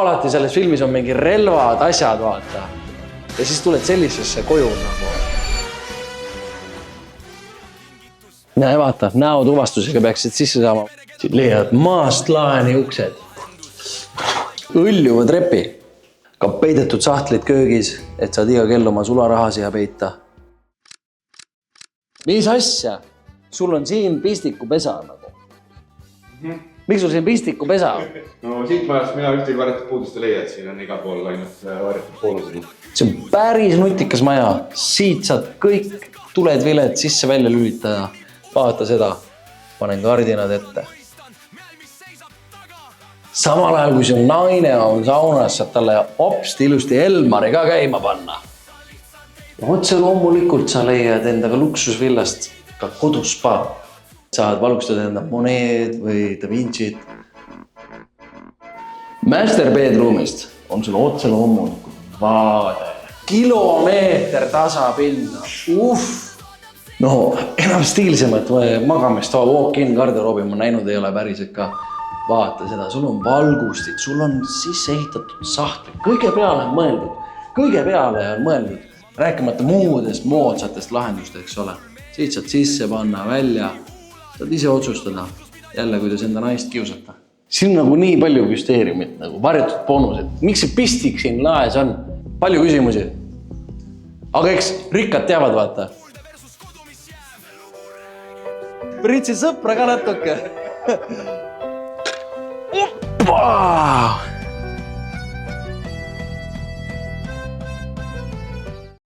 alati selles filmis on mingi relvad, asjad, vaata. Ja siis tuled sellisesse koju nagu. Näe, vaata, näotuvastusega peaksid sisse saama. Siit leiad maast laeni uksed. Õljuva trepi. Ka peidetud sahtlid köögis, et saad iga kell oma sularaha siia peita. Mis asja? Sul on siin pistikupesa nagu. Miks sul siin pistikupesa on? No siit majast mina ühtegi varjatud puudust ei leia, et siin on igal pool ainult varjatud boonused. See on päris nutikas maja. Siit saad kõik tuled-viled sisse välja lülitada. Vaata seda. Panen kardinad ette. Samal ajal, kui see naine on saunas, saad talle hopsti ilusti Elmari ka käima panna. Ja otse loomulikult sa leiad endaga luksusvillast ka koduspa. Saad valukstada enda Monet või Da Vinci't. Master bedroomist on sul otse loomulikult vaade. Kilomeeter tasapinda. No, enam stiilsemat magamistoa walk-in garderoobi ma näinud ei ole päriselt ka. Vaata seda, sul on valgustid, sul on sisse ehitatud sahtli. Kõige peale on mõeldud. Rääkimata muudest moodsatest lahendust, eks ole. Siit saad sisse panna, välja. Saad ise otsustada jälle, kuidas enda naist kiusata. Siin on nagu nii palju hüsteeriumit, nagu varjatud boonused. Miks see pistik siin laes on? Palju küsimusi. Aga eks rikkad teavad, vaata. Pritsi sõpra ka natuke. Oppa!